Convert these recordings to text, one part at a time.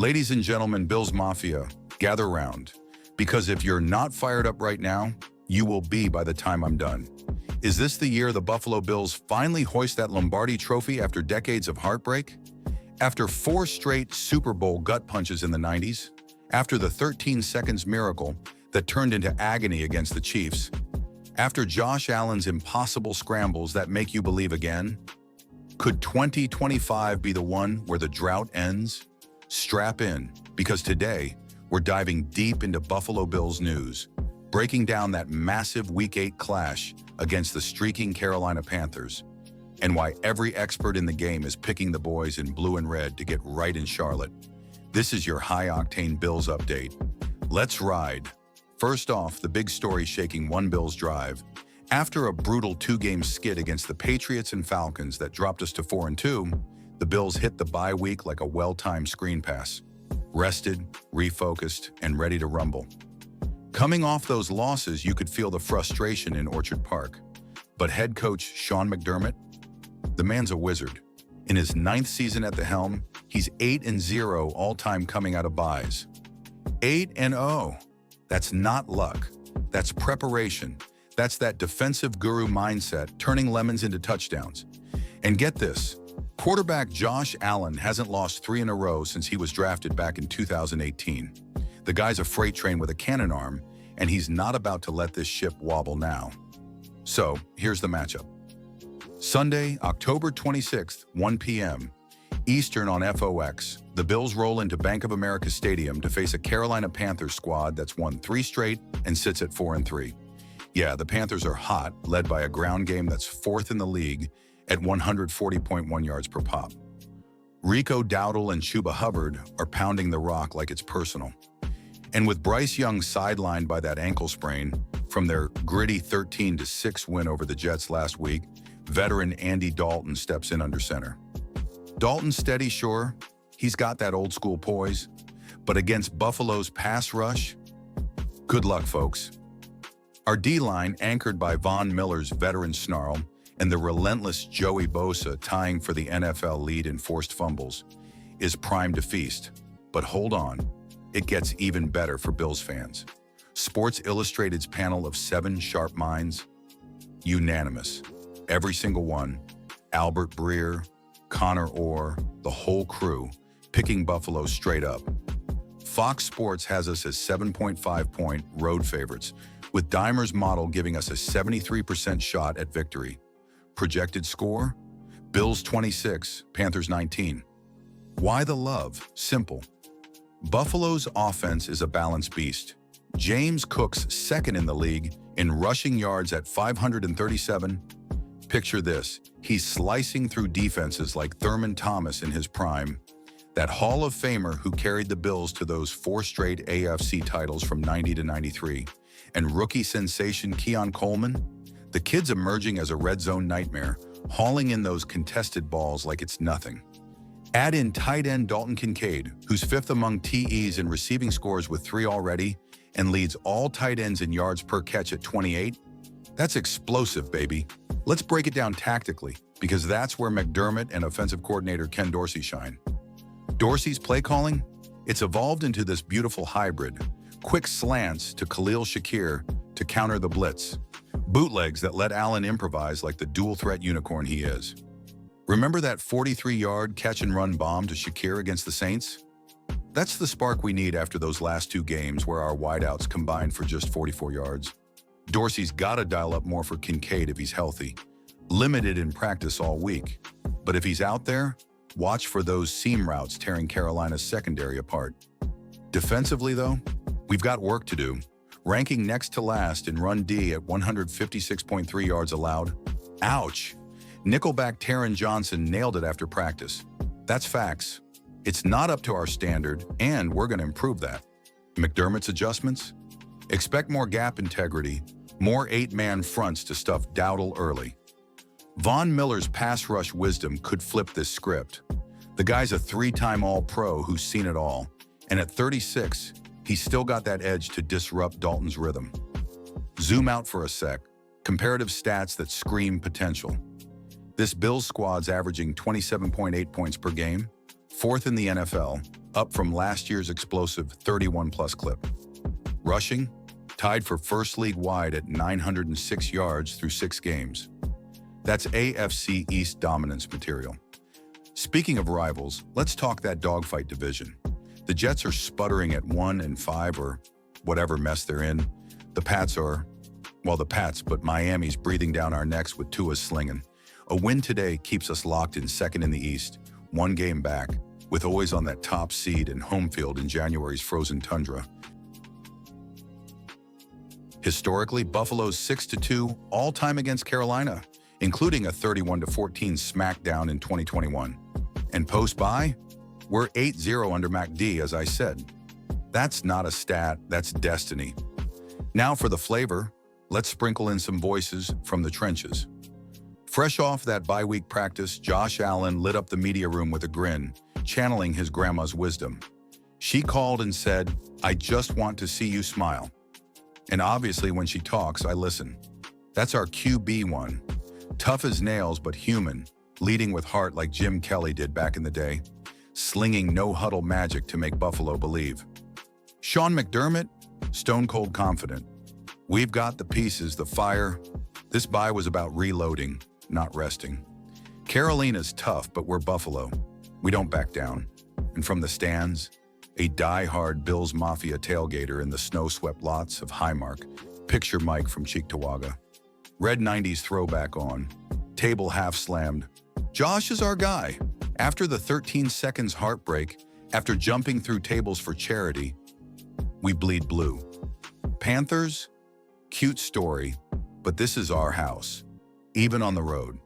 Ladies and gentlemen, Bills Mafia, gather round. Because if you're not fired up right now, you will be by the time I'm done. Is this the year the Buffalo Bills finally hoist that Lombardi trophy after decades of heartbreak? After 4 straight Super Bowl gut punches in the 90s? After the 13 seconds miracle that turned into agony against the Chiefs? After Josh Allen's impossible scrambles that make you believe again? Could 2025 be the one where the drought ends? Strap in, because today, we're diving deep into Buffalo Bills news, breaking down that massive Week 8 clash against the streaking Carolina Panthers, and why every expert in the game is picking the boys in blue and red to get right in Charlotte. This is your high-octane Bills update. Let's ride. First off, the big story shaking one Bills drive. After a brutal 2-game skid against the Patriots and Falcons that dropped us to 4-2, the Bills hit the bye week like a well-timed screen pass. Rested, refocused, and ready to rumble. Coming off those losses, you could feel the frustration in Orchard Park. But head coach Sean McDermott, the man's a wizard. In his 9th season at the helm, he's 8-0 all-time coming out of byes. 8-0. That's not luck. That's preparation. That's that defensive guru mindset, turning lemons into touchdowns. And get this, quarterback Josh Allen hasn't lost 3 in a row since he was drafted back in 2018. The guy's a freight train with a cannon arm, and he's not about to let this ship wobble now. So, here's the matchup. Sunday, October 26th, 1 p.m. Eastern on FOX, the Bills roll into Bank of America Stadium to face a Carolina Panthers squad that's won 3 straight and sits at 4-3. Yeah, the Panthers are hot, led by a ground game that's 4th in the league at 140.1 yards per pop. Rico Dowdle and Chuba Hubbard are pounding the rock like it's personal. And with Bryce Young sidelined by that ankle sprain from their gritty 13-6 win over the Jets last week, veteran Andy Dalton steps in under center. Dalton's steady, sure. He's got that old-school poise. But against Buffalo's pass rush, good luck, folks. Our D-line, anchored by Von Miller's veteran snarl, and the relentless Joey Bosa tying for the NFL lead in forced fumbles, is primed to feast. But hold on, it gets even better for Bills fans. Sports Illustrated's panel of 7 sharp minds, unanimous, every single one, Albert Breer, Connor Orr, the whole crew, picking Buffalo straight up. Fox Sports has us as 7.5-point road favorites, with Dimer's model giving us a 73% shot at victory. Projected score? Bills 26, Panthers 19. Why the love? Simple. Buffalo's offense is a balanced beast. James Cook's 2nd in the league in rushing yards at 537. Picture this, he's slicing through defenses like Thurman Thomas in his prime, that Hall of Famer who carried the Bills to those 4 straight AFC titles from 90 to 93. And rookie sensation Keon Coleman? The kid's emerging as a red zone nightmare, hauling in those contested balls like it's nothing. Add in tight end Dalton Kincaid, who's 5th among TEs in receiving scores with 3 already, and leads all tight ends in yards per catch at 28. That's explosive, baby. Let's break it down tactically, because that's where McDermott and offensive coordinator Ken Dorsey shine. Dorsey's play calling? It's evolved into this beautiful hybrid. Quick slants to Khalil Shakir to counter the blitz. Bootlegs that let Allen improvise like the dual-threat unicorn he is. Remember that 43-yard catch-and-run bomb to Shakir against the Saints? That's the spark we need after those last 2 games where our wideouts combined for just 44 yards. Dorsey's got to dial up more for Kincaid if he's healthy. Limited in practice all week. But if he's out there, watch for those seam routes tearing Carolina's secondary apart. Defensively, though, we've got work to do. Ranking next to last in run D at 156.3 yards allowed. Ouch! Nickelback Taron Johnson nailed it after practice. That's facts. It's not up to our standard, and we're going to improve that. McDermott's adjustments? Expect more gap integrity, more 8-man fronts to stuff Dowdle early. Von Miller's pass rush wisdom could flip this script. The guy's a 3-time All-Pro who's seen it all, and at 36, he's still got that edge to disrupt Dalton's rhythm. Zoom out for a sec. Comparative stats that scream potential. This Bills squad's averaging 27.8 points per game, 4th in the NFL, up from last year's explosive 31-plus clip. Rushing, tied for first league-wide at 906 yards through 6 games. That's AFC East dominance material. Speaking of rivals, let's talk that dogfight division. The Jets are sputtering at 1-5 or whatever mess they're in. The Pats are, well, the Pats, but Miami's breathing down our necks with Tua's slinging. A win today keeps us locked in second in the East, 1 game back, with always on that top seed and home field in January's frozen tundra. Historically, Buffalo's 6-2 all-time against Carolina, including a 31-14 smackdown in 2021. And post-bye, we're 8-0 under McD, as I said. That's not a stat, that's destiny. Now for the flavor, let's sprinkle in some voices from the trenches. Fresh off that bye-week practice, Josh Allen lit up the media room with a grin, channeling his grandma's wisdom. She called and said, "I just want to see you smile." And obviously when she talks, I listen. That's our QB1. Tough as nails, but human, leading with heart like Jim Kelly did back in the day, slinging no-huddle magic to make Buffalo believe. Sean McDermott, stone-cold confident. We've got the pieces, the fire. This bye was about reloading, not resting. Carolina's tough, but we're Buffalo. We don't back down. And from the stands, a die-hard Bills Mafia tailgater in the snow-swept lots of Highmark. Picture Mike from Cheektowaga. Red 90s throwback on. Table half slammed. Josh is our guy. After the 13 seconds heartbreak, after jumping through tables for charity, we bleed blue. Panthers? Cute story, but this is our house, even on the road.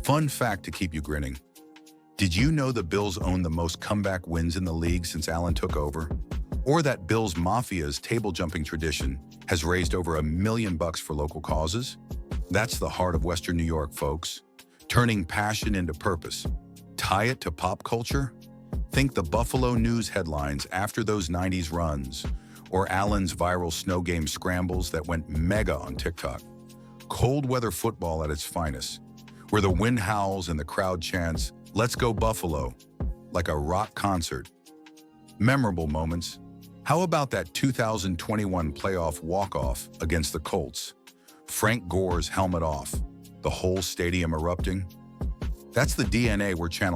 Fun fact to keep you grinning. Did you know the Bills own the most comeback wins in the league since Allen took over? Or that Bills Mafia's table jumping tradition has raised over $1 million for local causes? That's the heart of Western New York, folks. Turning passion into purpose. Tie it to pop culture? Think the Buffalo News headlines after those 90s runs, or Allen's viral snow game scrambles that went mega on TikTok. Cold weather football at its finest, where the wind howls and the crowd chants, "Let's go Buffalo," like a rock concert. Memorable moments. How about that 2021 playoff walk-off against the Colts? Frank Gore's helmet off, the whole stadium erupting. That's the DNA we're channeling.